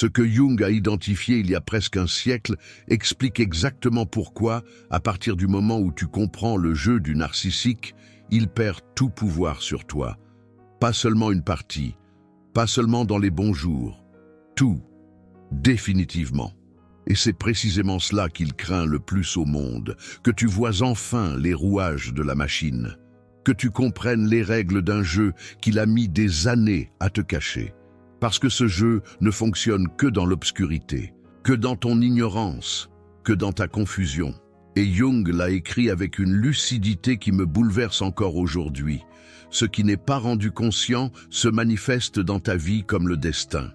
Ce que Jung a identifié il y a presque un siècle explique exactement pourquoi, à partir du moment où tu comprends le jeu du narcissique, il perd tout pouvoir sur toi. Pas seulement une partie, pas seulement dans les bons jours, tout, définitivement. Et c'est précisément cela qu'il craint le plus au monde, que tu vois enfin les rouages de la machine, que tu comprennes les règles d'un jeu qu'il a mis des années à te cacher. Parce que ce jeu ne fonctionne que dans l'obscurité, que dans ton ignorance, que dans ta confusion. Et Jung l'a écrit avec une lucidité qui me bouleverse encore aujourd'hui. Ce qui n'est pas rendu conscient se manifeste dans ta vie comme le destin.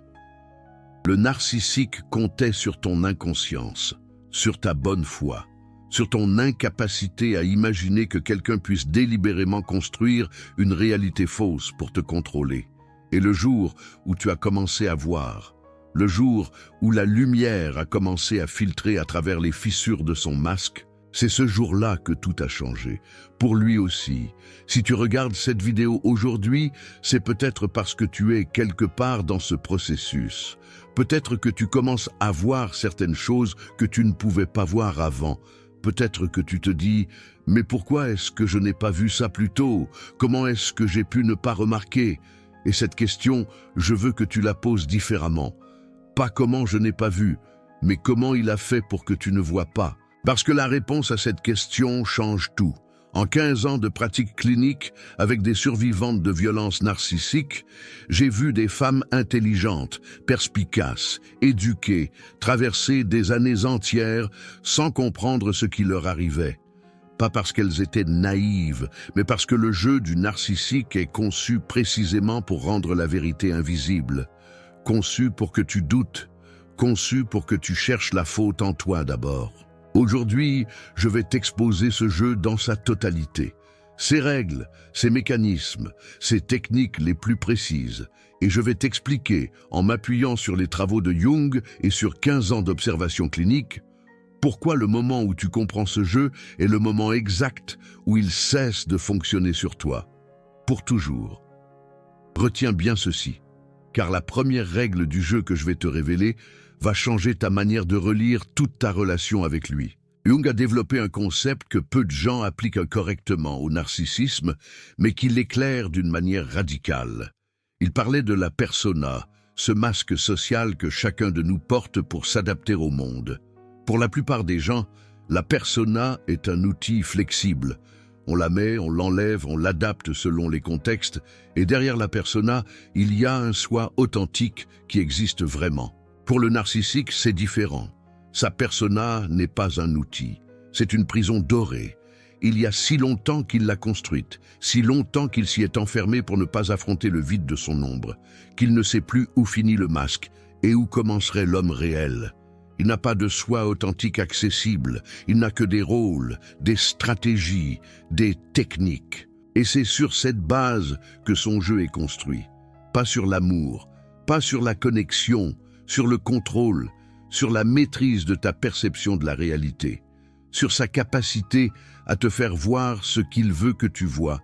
Le narcissique comptait sur ton inconscience, sur ta bonne foi, sur ton incapacité à imaginer que quelqu'un puisse délibérément construire une réalité fausse pour te contrôler. Et le jour où tu as commencé à voir, le jour où la lumière a commencé à filtrer à travers les fissures de son masque, c'est ce jour-là que tout a changé. Pour lui aussi. Si tu regardes cette vidéo aujourd'hui, c'est peut-être parce que tu es quelque part dans ce processus. Peut-être que tu commences à voir certaines choses que tu ne pouvais pas voir avant. Peut-être que tu te dis « Mais pourquoi est-ce que je n'ai pas vu ça plus tôt? Comment est-ce que j'ai pu ne pas remarquer ?» Et cette question, je veux que tu la poses différemment. Pas comment je n'ai pas vu, mais comment il a fait pour que tu ne vois pas. Parce que la réponse à cette question change tout. En 15 ans de pratique clinique avec des survivantes de violences narcissiques, j'ai vu des femmes intelligentes, perspicaces, éduquées, traverser des années entières sans comprendre ce qui leur arrivait. Pas parce qu'elles étaient naïves, mais parce que le jeu du narcissique est conçu précisément pour rendre la vérité invisible. Conçu pour que tu doutes, conçu pour que tu cherches la faute en toi d'abord. Aujourd'hui, je vais t'exposer ce jeu dans sa totalité. Ses règles, ses mécanismes, ses techniques les plus précises. Et je vais t'expliquer, en m'appuyant sur les travaux de Jung et sur 15 ans d'observation clinique, pourquoi le moment où tu comprends ce jeu est le moment exact où il cesse de fonctionner sur toi. Pour toujours. Retiens bien ceci, car la première règle du jeu que je vais te révéler va changer ta manière de relire toute ta relation avec lui. Jung a développé un concept que peu de gens appliquent correctement au narcissisme, mais qui l'éclaire d'une manière radicale. Il parlait de la persona, ce masque social que chacun de nous porte pour s'adapter au monde. Pour la plupart des gens, la persona est un outil flexible. On la met, on l'enlève, on l'adapte selon les contextes, et derrière la persona, il y a un soi authentique qui existe vraiment. Pour le narcissique, c'est différent. Sa persona n'est pas un outil, c'est une prison dorée. Il y a si longtemps qu'il l'a construite, si longtemps qu'il s'y est enfermé pour ne pas affronter le vide de son ombre, qu'il ne sait plus où finit le masque et où commencerait l'homme réel. Il n'a pas de soi authentique accessible, il n'a que des rôles, des stratégies, des techniques. Et c'est sur cette base que son jeu est construit. Pas sur l'amour, pas sur la connexion, sur le contrôle, sur la maîtrise de ta perception de la réalité, sur sa capacité à te faire voir ce qu'il veut que tu vois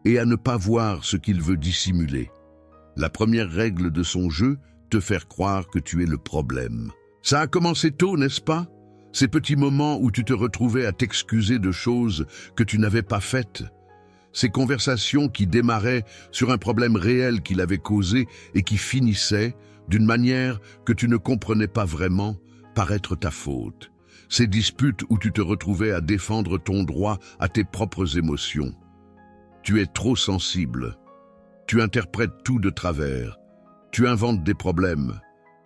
et à ne pas voir ce qu'il veut dissimuler. La première règle de son jeu, te faire croire que tu es le problème. Ça a commencé tôt, n'est-ce pas? Ces petits moments où tu te retrouvais à t'excuser de choses que tu n'avais pas faites. Ces conversations qui démarraient sur un problème réel qu'il avait causé et qui finissaient, d'une manière que tu ne comprenais pas vraiment, par être ta faute. Ces disputes où tu te retrouvais à défendre ton droit à tes propres émotions. Tu es trop sensible. Tu interprètes tout de travers. Tu inventes des problèmes.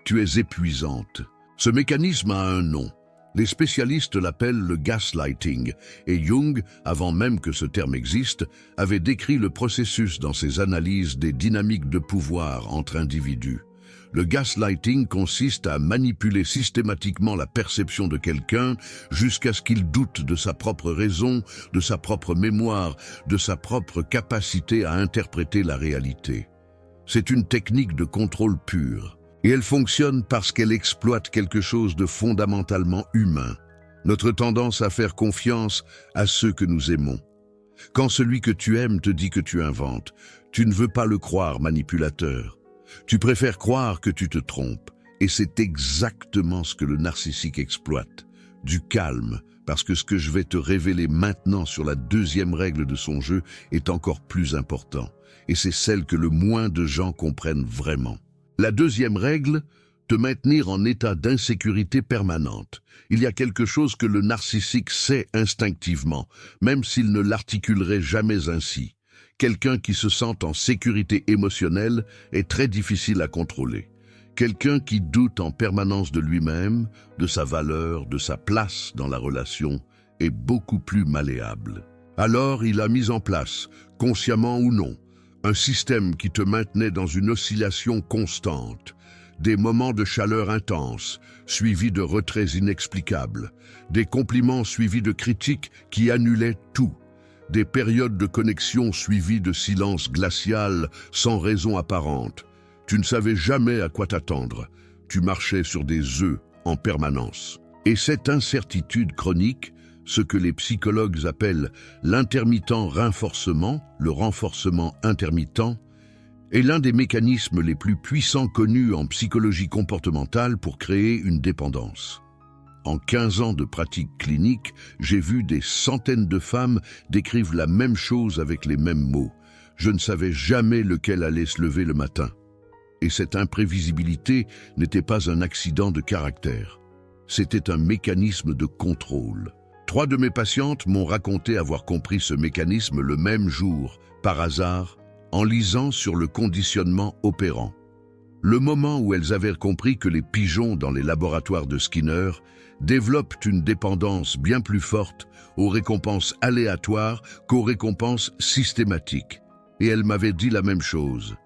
Tu es épuisante. Ce mécanisme a un nom. Les spécialistes l'appellent le gaslighting, et Jung, avant même que ce terme existe, avait décrit le processus dans ses analyses des dynamiques de pouvoir entre individus. Le gaslighting consiste à manipuler systématiquement la perception de quelqu'un jusqu'à ce qu'il doute de sa propre raison, de sa propre mémoire, de sa propre capacité à interpréter la réalité. C'est une technique de contrôle pur. Et elle fonctionne parce qu'elle exploite quelque chose de fondamentalement humain, notre tendance à faire confiance à ceux que nous aimons. Quand celui que tu aimes te dit que tu inventes, tu ne veux pas le croire manipulateur. Tu préfères croire que tu te trompes, Et c'est exactement ce que le narcissique exploite. Du calme, parce que ce que je vais te révéler maintenant sur la deuxième règle de son jeu est encore plus important. Et c'est celle que le moins de gens comprennent vraiment. La deuxième règle, te maintenir en état d'insécurité permanente. Il y a quelque chose que le narcissique sait instinctivement, même s'il ne l'articulerait jamais ainsi. Quelqu'un qui se sent en sécurité émotionnelle est très difficile à contrôler. Quelqu'un qui doute en permanence de lui-même, de sa valeur, de sa place dans la relation, est beaucoup plus malléable. Alors il a mis en place, consciemment ou non, un système qui te maintenait dans une oscillation constante, des moments de chaleur intense, suivis de retraits inexplicables, des compliments suivis de critiques qui annulaient tout, des périodes de connexion suivies de silence glacial sans raison apparente. Tu ne savais jamais à quoi t'attendre, tu marchais sur des œufs en permanence. Et cette incertitude chronique, ce que les psychologues appellent l'intermittent renforcement, le renforcement intermittent, est l'un des mécanismes les plus puissants connus en psychologie comportementale pour créer une dépendance. En 15 ans de pratique clinique, j'ai vu des centaines de femmes décrire la même chose avec les mêmes mots. Je ne savais jamais lequel allait se lever le matin. Et cette imprévisibilité n'était pas un accident de caractère. C'était un mécanisme de contrôle. 3 de mes patientes m'ont raconté avoir compris ce mécanisme le même jour, par hasard, en lisant sur le conditionnement opérant. Le moment où elles avaient compris que les pigeons dans les laboratoires de Skinner développent une dépendance bien plus forte aux récompenses aléatoires qu'aux récompenses systématiques. Et elles m'avaient dit la même chose.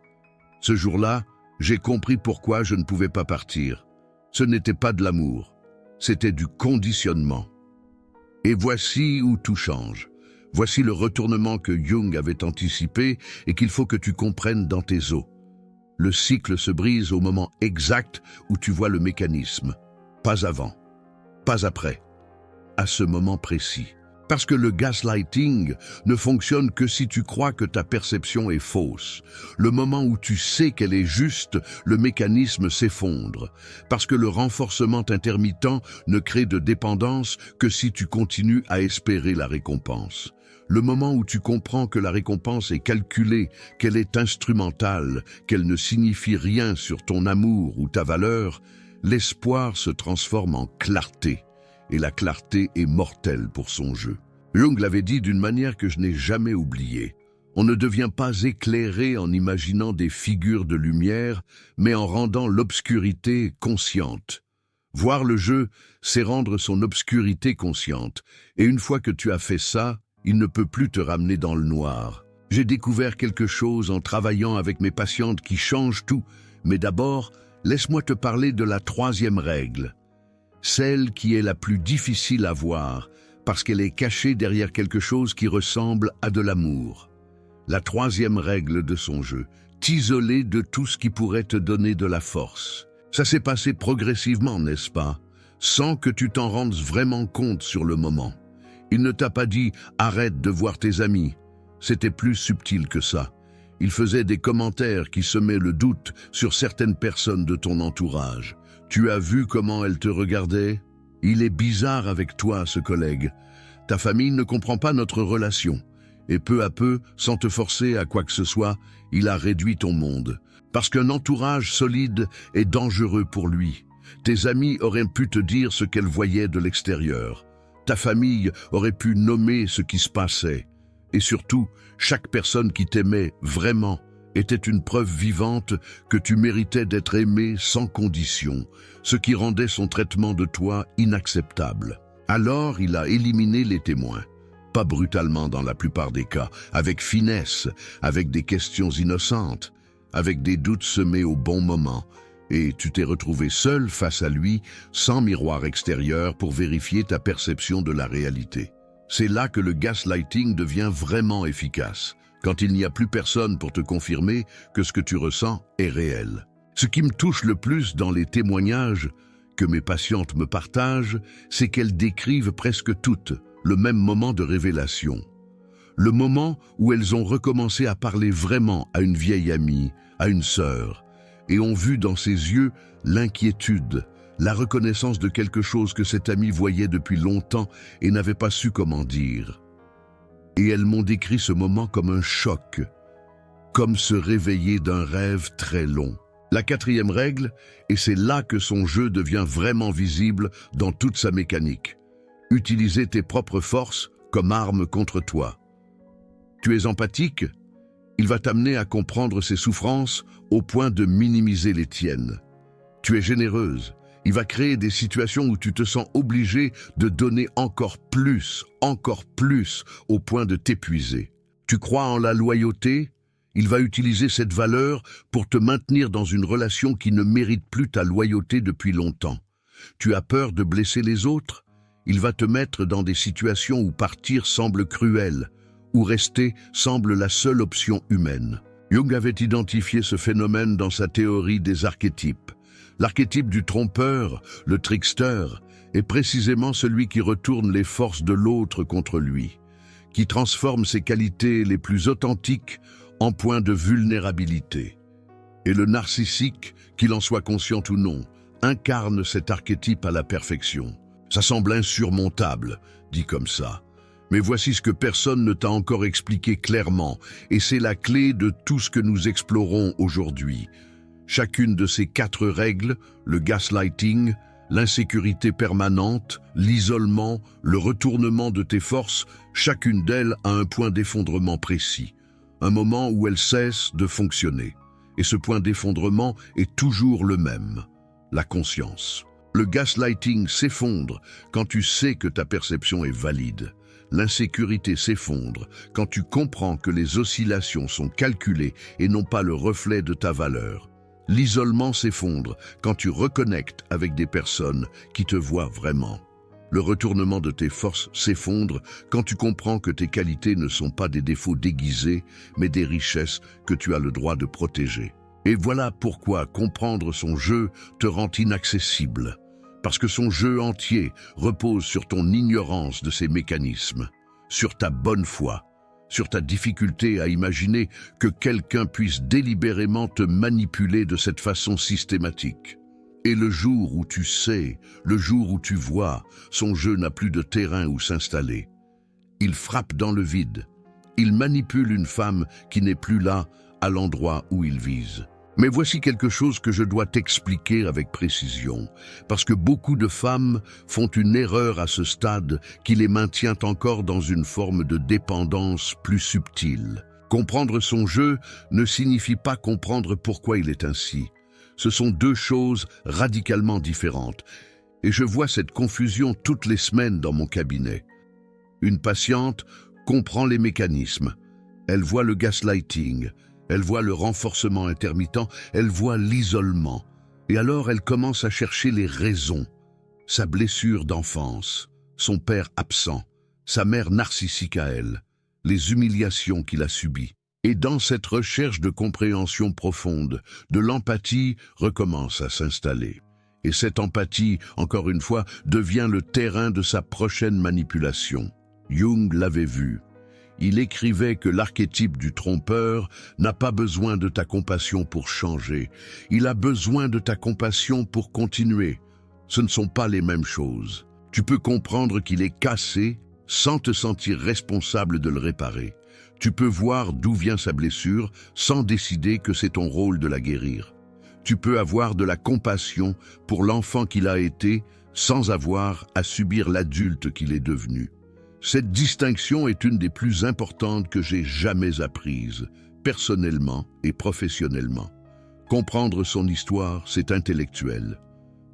Ce jour-là, j'ai compris pourquoi je ne pouvais pas partir. Ce n'était pas de l'amour, c'était du conditionnement. Et voici où tout change. Voici le retournement que Jung avait anticipé et qu'il faut que tu comprennes dans tes os. Le cycle se brise au moment exact où tu vois le mécanisme. Pas avant, pas après, à ce moment précis. Parce que le gaslighting ne fonctionne que si tu crois que ta perception est fausse. Le moment où tu sais qu'elle est juste, le mécanisme s'effondre. Parce que le renforcement intermittent ne crée de dépendance que si tu continues à espérer la récompense. Le moment où tu comprends que la récompense est calculée, qu'elle est instrumentale, qu'elle ne signifie rien sur ton amour ou ta valeur, l'espoir se transforme en clarté. Et la clarté est mortelle pour son jeu. Jung l'avait dit d'une manière que je n'ai jamais oubliée. On ne devient pas éclairé en imaginant des figures de lumière, mais en rendant l'obscurité consciente. Voir le jeu, c'est rendre son obscurité consciente. Et une fois que tu as fait ça, il ne peut plus te ramener dans le noir. J'ai découvert quelque chose en travaillant avec mes patientes qui change tout. Mais d'abord, laisse-moi te parler de la 3e règle. Celle qui est la plus difficile à voir, parce qu'elle est cachée derrière quelque chose qui ressemble à de l'amour. La 3e règle de son jeu, t'isoler de tout ce qui pourrait te donner de la force. Ça s'est passé progressivement, n'est-ce pas? Sans que tu t'en rendes vraiment compte sur le moment. Il ne t'a pas dit « arrête de voir tes amis ». C'était plus subtil que ça. Il faisait des commentaires qui semaient le doute sur certaines personnes de ton entourage. Tu as vu comment elle te regardait? Il est bizarre avec toi, ce collègue. Ta famille ne comprend pas notre relation. Et peu à peu, sans te forcer à quoi que ce soit, il a réduit ton monde. Parce qu'un entourage solide est dangereux pour lui. Tes amis auraient pu te dire ce qu'elles voyaient de l'extérieur. Ta famille aurait pu nommer ce qui se passait. Et surtout, chaque personne qui t'aimait vraiment était une preuve vivante que tu méritais d'être aimé sans condition, ce qui rendait son traitement de toi inacceptable. Alors il a éliminé les témoins. Pas brutalement dans la plupart des cas, avec finesse, avec des questions innocentes, avec des doutes semés au bon moment, et tu t'es retrouvé seul face à lui, sans miroir extérieur pour vérifier ta perception de la réalité. C'est là que le gaslighting devient vraiment efficace, quand il n'y a plus personne pour te confirmer que ce que tu ressens est réel. Ce qui me touche le plus dans les témoignages que mes patientes me partagent, c'est qu'elles décrivent presque toutes le même moment de révélation. Le moment où elles ont recommencé à parler vraiment à une vieille amie, à une sœur. et ont vu dans ses yeux l'inquiétude, la reconnaissance de quelque chose que cet ami voyait depuis longtemps et n'avait pas su comment dire. Et elles m'ont décrit ce moment comme un choc, comme se réveiller d'un rêve très long. La quatrième règle, et c'est là que son jeu devient vraiment visible dans toute sa mécanique. Utiliser tes propres forces comme arme contre toi. Tu es empathique? Il va t'amener à comprendre ses souffrances au point de minimiser les tiennes. Tu es généreuse. Il va créer des situations où tu te sens obligé de donner encore plus, au point de t'épuiser. Tu crois en la loyauté? Il va utiliser cette valeur pour te maintenir dans une relation qui ne mérite plus ta loyauté depuis longtemps. Tu as peur de blesser les autres? Il va te mettre dans des situations où partir semble cruel, où rester semble la seule option humaine. Jung avait identifié ce phénomène dans sa théorie des archétypes. L'archétype du trompeur, le trickster, est précisément celui qui retourne les forces de l'autre contre lui, qui transforme ses qualités les plus authentiques en point de vulnérabilité. Et le narcissique, qu'il en soit conscient ou non, incarne cet archétype à la perfection. Ça semble insurmontable, dit comme ça. Mais voici ce que personne ne t'a encore expliqué clairement, et c'est la clé de tout ce que nous explorons aujourd'hui. Chacune de ces 4 règles, le gaslighting, l'insécurité permanente, l'isolement, le retournement de tes forces, chacune d'elles a un point d'effondrement précis, un moment où elle cesse de fonctionner. Et ce point d'effondrement est toujours le même, la conscience. Le gaslighting s'effondre quand tu sais que ta perception est valide. L'insécurité s'effondre quand tu comprends que les oscillations sont calculées et non pas le reflet de ta valeur. L'isolement s'effondre quand tu reconnectes avec des personnes qui te voient vraiment. Le retournement de tes forces s'effondre quand tu comprends que tes qualités ne sont pas des défauts déguisés, mais des richesses que tu as le droit de protéger. Et voilà pourquoi comprendre son jeu te rend inaccessible. Parce que son jeu entier repose sur ton ignorance de ses mécanismes, sur ta bonne foi, sur ta difficulté à imaginer que quelqu'un puisse délibérément te manipuler de cette façon systématique. Et le jour où tu sais, le jour où tu vois, son jeu n'a plus de terrain où s'installer. Il frappe dans le vide. Il manipule une femme qui n'est plus là, à l'endroit où il vise. Mais voici quelque chose que je dois t'expliquer avec précision, parce que beaucoup de femmes font une erreur à ce stade qui les maintient encore dans une forme de dépendance plus subtile. Comprendre son jeu ne signifie pas comprendre pourquoi il est ainsi. Ce sont 2 choses radicalement différentes, et je vois cette confusion toutes les semaines dans mon cabinet. Une patiente comprend les mécanismes, elle voit le gaslighting, elle voit le renforcement intermittent, elle voit l'isolement. Et alors elle commence à chercher les raisons. Sa blessure d'enfance, son père absent, sa mère narcissique à elle, les humiliations qu'il a subies. Et dans cette recherche de compréhension profonde, de l'empathie recommence à s'installer. Et cette empathie, encore une fois, devient le terrain de sa prochaine manipulation. Jung l'avait vu. Il écrivait que l'archétype du trompeur n'a pas besoin de ta compassion pour changer. Il a besoin de ta compassion pour continuer. Ce ne sont pas les mêmes choses. Tu peux comprendre qu'il est cassé sans te sentir responsable de le réparer. Tu peux voir d'où vient sa blessure sans décider que c'est ton rôle de la guérir. Tu peux avoir de la compassion pour l'enfant qu'il a été sans avoir à subir l'adulte qu'il est devenu. Cette distinction est une des plus importantes que j'ai jamais apprises, personnellement et professionnellement. Comprendre son histoire, c'est intellectuel.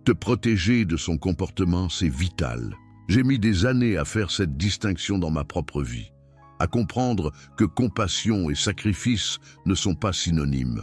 Te protéger de son comportement, c'est vital. J'ai mis des années à faire cette distinction dans ma propre vie, à comprendre que compassion et sacrifice ne sont pas synonymes,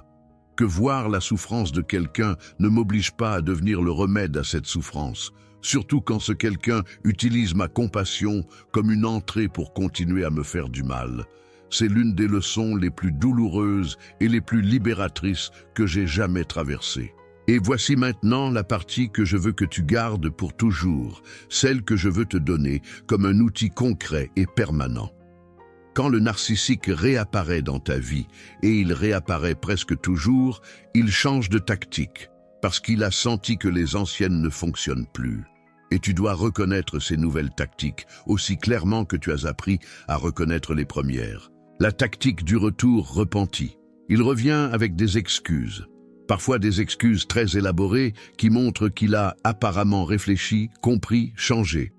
que voir la souffrance de quelqu'un ne m'oblige pas à devenir le remède à cette souffrance, surtout quand ce quelqu'un utilise ma compassion comme une entrée pour continuer à me faire du mal. C'est l'une des leçons les plus douloureuses et les plus libératrices que j'ai jamais traversées. Et voici maintenant la partie que je veux que tu gardes pour toujours, celle que je veux te donner comme un outil concret et permanent. Quand le narcissique réapparaît dans ta vie, et il réapparaît presque toujours, il change de tactique, parce qu'il a senti que les anciennes ne fonctionnent plus. Et tu dois reconnaître ces nouvelles tactiques, aussi clairement que tu as appris à reconnaître les premières. La tactique du retour repenti. Il revient avec des excuses. Parfois des excuses très élaborées qui montrent qu'il a apparemment réfléchi, compris, changé.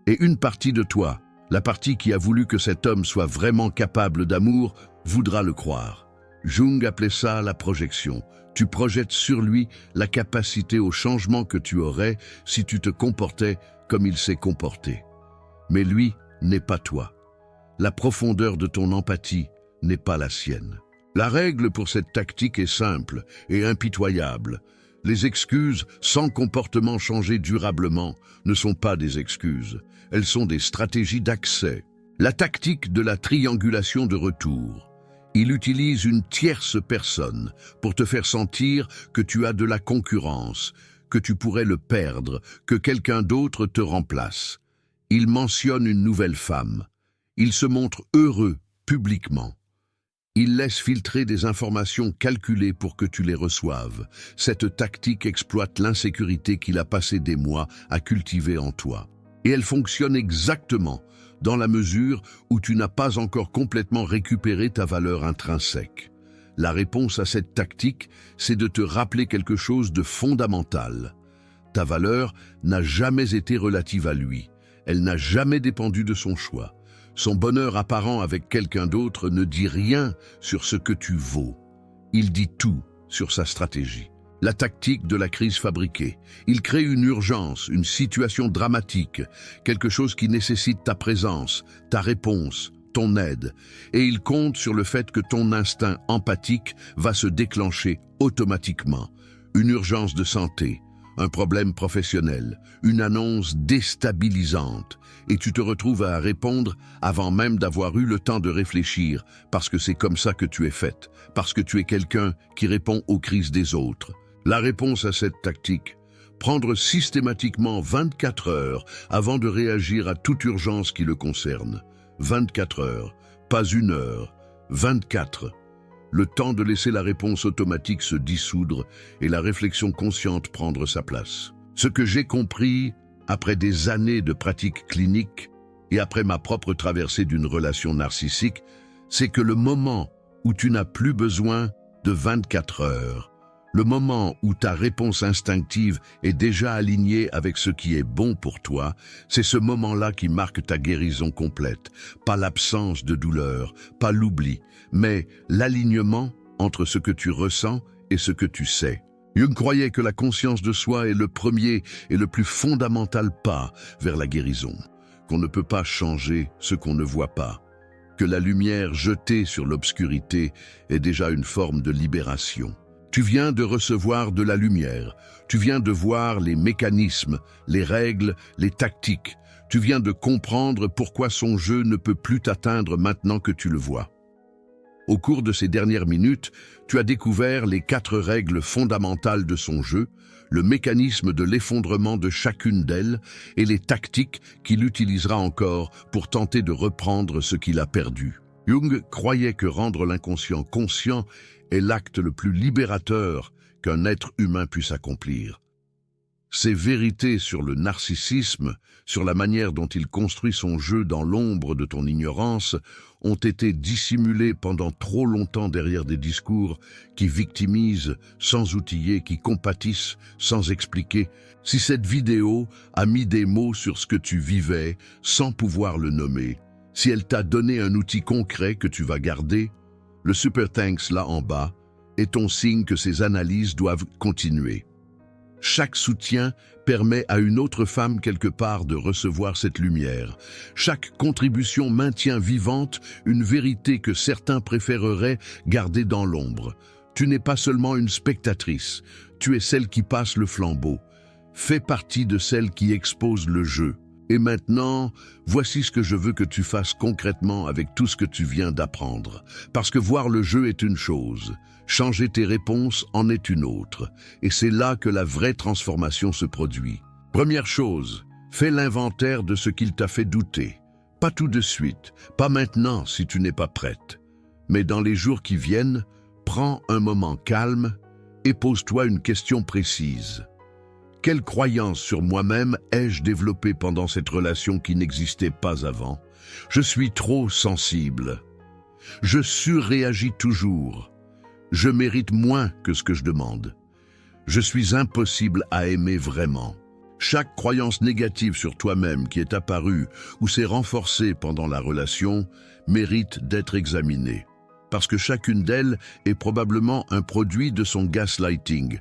Et une partie de toi, la partie qui a voulu que cet homme soit vraiment capable d'amour, voudra le croire. Jung appelait ça la projection. Tu projettes sur lui la capacité au changement que tu aurais si tu te comportais comme il s'est comporté. Mais lui n'est pas toi. La profondeur de ton empathie n'est pas la sienne. La règle pour cette tactique est simple et impitoyable. Les excuses sans comportement changé durablement ne sont pas des excuses. Elles sont des stratégies d'accès. La tactique de la triangulation de retour. Il utilise une tierce personne pour te faire sentir que tu as de la concurrence, que tu pourrais le perdre, que quelqu'un d'autre te remplace. Il mentionne une nouvelle femme. Il se montre heureux publiquement. Il laisse filtrer des informations calculées pour que tu les reçoives. Cette tactique exploite l'insécurité qu'il a passé des mois à cultiver en toi. Et elle fonctionne exactement dans la mesure où tu n'as pas encore complètement récupéré ta valeur intrinsèque. La réponse à cette tactique, c'est de te rappeler quelque chose de fondamental. Ta valeur n'a jamais été relative à lui. Elle n'a jamais dépendu de son choix. Son bonheur apparent avec quelqu'un d'autre ne dit rien sur ce que tu vaux. Il dit tout sur sa stratégie. La tactique de la crise fabriquée. Il crée une urgence, une situation dramatique, quelque chose qui nécessite ta présence, ta réponse, ton aide. Et il compte sur le fait que ton instinct empathique va se déclencher automatiquement. Une urgence de santé, un problème professionnel, une annonce déstabilisante. Et tu te retrouves à répondre avant même d'avoir eu le temps de réfléchir, parce que c'est comme ça que tu es faite, parce que tu es quelqu'un qui répond aux crises des autres. La réponse à cette tactique, prendre systématiquement 24 heures avant de réagir à toute urgence qui le concerne. 24 heures, pas 1 heure, 24. Le temps de laisser la réponse automatique se dissoudre et la réflexion consciente prendre sa place. Ce que j'ai compris après des années de pratique clinique et après ma propre traversée d'une relation narcissique, c'est que le moment où tu n'as plus besoin de 24 heures, le moment où ta réponse instinctive est déjà alignée avec ce qui est bon pour toi, c'est ce moment-là qui marque ta guérison complète. Pas l'absence de douleur, pas l'oubli, mais l'alignement entre ce que tu ressens et ce que tu sais. Jung croyait que la conscience de soi est le premier et le plus fondamental pas vers la guérison, qu'on ne peut pas changer ce qu'on ne voit pas, que la lumière jetée sur l'obscurité est déjà une forme de libération. Tu viens de recevoir de la lumière, tu viens de voir les mécanismes, les règles, les tactiques, tu viens de comprendre pourquoi son jeu ne peut plus t'atteindre maintenant que tu le vois. Au cours de ces dernières minutes, tu as découvert les 4 règles fondamentales de son jeu, le mécanisme de l'effondrement de chacune d'elles et les tactiques qu'il utilisera encore pour tenter de reprendre ce qu'il a perdu. Jung croyait que rendre l'inconscient conscient est l'acte le plus libérateur qu'un être humain puisse accomplir. Ces vérités sur le narcissisme, sur la manière dont il construit son jeu dans l'ombre de ton ignorance, ont été dissimulées pendant trop longtemps derrière des discours qui victimisent sans outiller, qui compatissent sans expliquer. Si cette vidéo a mis des mots sur ce que tu vivais sans pouvoir le nommer, si elle t'a donné un outil concret que tu vas garder, le Super Thanks là en bas est ton signe que ces analyses doivent continuer. Chaque soutien permet à une autre femme quelque part de recevoir cette lumière. Chaque contribution maintient vivante une vérité que certains préféreraient garder dans l'ombre. Tu n'es pas seulement une spectatrice, tu es celle qui passe le flambeau. Fais partie de celle qui expose le jeu. Et maintenant, voici ce que je veux que tu fasses concrètement avec tout ce que tu viens d'apprendre. Parce que voir le jeu est une chose, changer tes réponses en est une autre. Et c'est là que la vraie transformation se produit. Première chose, fais l'inventaire de ce qu'il t'a fait douter. Pas tout de suite, pas maintenant si tu n'es pas prête. Mais dans les jours qui viennent, prends un moment calme et pose-toi une question précise. Quelle croyance sur moi-même ai-je développée pendant cette relation qui n'existait pas avant? Je suis trop sensible. Je surréagis toujours. Je mérite moins que ce que je demande. Je suis impossible à aimer vraiment. Chaque croyance négative sur toi-même qui est apparue ou s'est renforcée pendant la relation mérite d'être examinée. Parce que chacune d'elles est probablement un produit de son gaslighting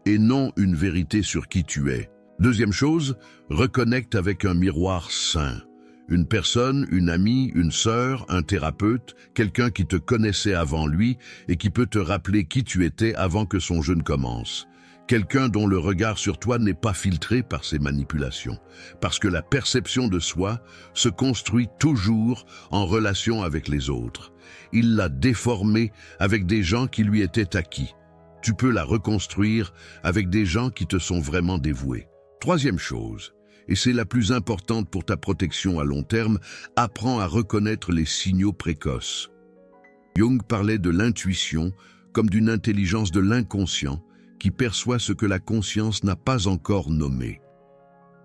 et non une vérité sur qui tu es. Deuxième chose, reconnecte avec un miroir sain. Une personne, une amie, une sœur, un thérapeute, quelqu'un qui te connaissait avant lui et qui peut te rappeler qui tu étais avant que son jeu ne commence. Quelqu'un dont le regard sur toi n'est pas filtré par ses manipulations. Parce que la perception de soi se construit toujours en relation avec les autres. Il l'a déformée avec des gens qui lui étaient acquis. Tu peux la reconstruire avec des gens qui te sont vraiment dévoués. Troisième chose, et c'est la plus importante pour ta protection à long terme, apprends à reconnaître les signaux précoces. Jung parlait de l'intuition comme d'une intelligence de l'inconscient qui perçoit ce que la conscience n'a pas encore nommé.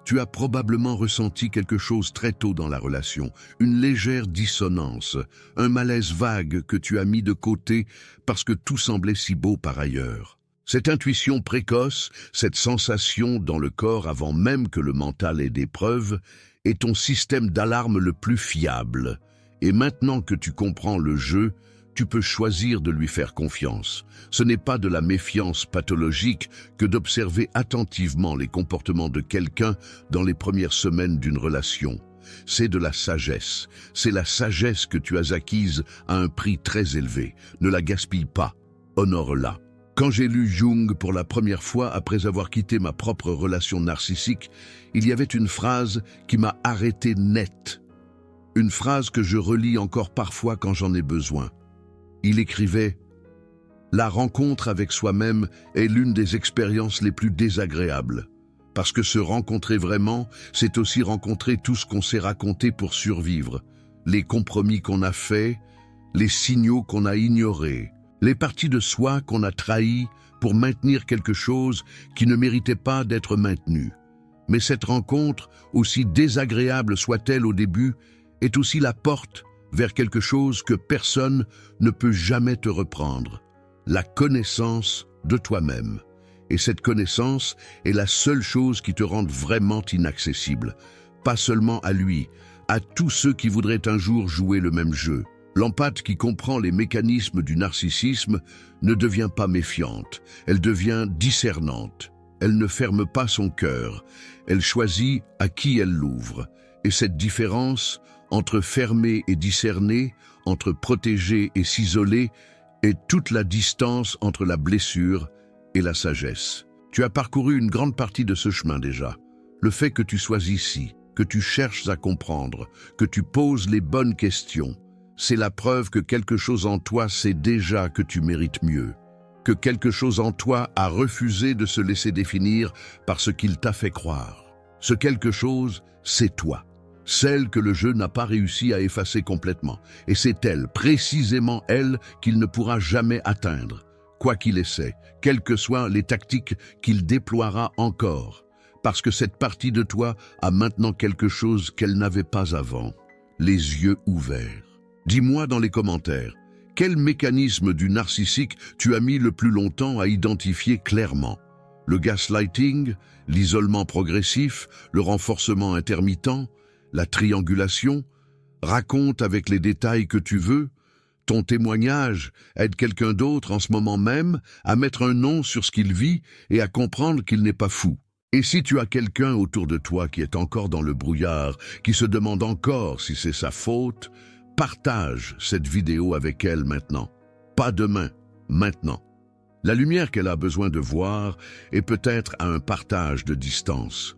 Tu as probablement ressenti quelque chose très tôt dans la relation, une légère dissonance, un malaise vague que tu as mis de côté parce que tout semblait si beau par ailleurs. Cette intuition précoce, cette sensation dans le corps avant même que le mental ait des preuves, est ton système d'alarme le plus fiable. Et maintenant que tu comprends le jeu, tu peux choisir de lui faire confiance. Ce n'est pas de la méfiance pathologique que d'observer attentivement les comportements de quelqu'un dans les premières semaines d'une relation. C'est de la sagesse. C'est la sagesse que tu as acquise à un prix très élevé. Ne la gaspille pas. Honore-la. Quand j'ai lu Jung pour la première fois après avoir quitté ma propre relation narcissique, il y avait une phrase qui m'a arrêté net. Une phrase que je relis encore parfois quand j'en ai besoin. Il écrivait « La rencontre avec soi-même est l'une des expériences les plus désagréables. Parce que se rencontrer vraiment, c'est aussi rencontrer tout ce qu'on s'est raconté pour survivre, les compromis qu'on a faits, les signaux qu'on a ignorés, les parties de soi qu'on a trahies pour maintenir quelque chose qui ne méritait pas d'être maintenu. Mais cette rencontre, aussi désagréable soit-elle au début, est aussi la porte vers quelque chose que personne ne peut jamais te reprendre, la connaissance de toi-même. Et cette connaissance est la seule chose qui te rende vraiment inaccessible, pas seulement à lui, à tous ceux qui voudraient un jour jouer le même jeu. L'empathe qui comprend les mécanismes du narcissisme ne devient pas méfiante, elle devient discernante. Elle ne ferme pas son cœur, elle choisit à qui elle l'ouvre. Et cette différence entre fermer et discerner, entre protéger et s'isoler, est toute la distance entre la blessure et la sagesse. Tu as parcouru une grande partie de ce chemin déjà. Le fait que tu sois ici, que tu cherches à comprendre, que tu poses les bonnes questions, c'est la preuve que quelque chose en toi sait déjà que tu mérites mieux, que quelque chose en toi a refusé de se laisser définir par ce qu'il t'a fait croire. Ce quelque chose, c'est toi. Celle que le jeu n'a pas réussi à effacer complètement. Et c'est elle, précisément elle, qu'il ne pourra jamais atteindre, quoi qu'il essaie, quelles que soient les tactiques qu'il déploiera encore. Parce que cette partie de toi a maintenant quelque chose qu'elle n'avait pas avant, les yeux ouverts. Dis-moi dans les commentaires, quel mécanisme du narcissique tu as mis le plus longtemps à identifier clairement? Le gaslighting, l'isolement progressif, le renforcement intermittent, la triangulation? Raconte avec les détails que tu veux. Ton témoignage aide quelqu'un d'autre en ce moment même à mettre un nom sur ce qu'il vit et à comprendre qu'il n'est pas fou. Et si tu as quelqu'un autour de toi qui est encore dans le brouillard, qui se demande encore si c'est sa faute, partage cette vidéo avec elle maintenant. Pas demain, maintenant. La lumière qu'elle a besoin de voir est peut-être à un partage de distance.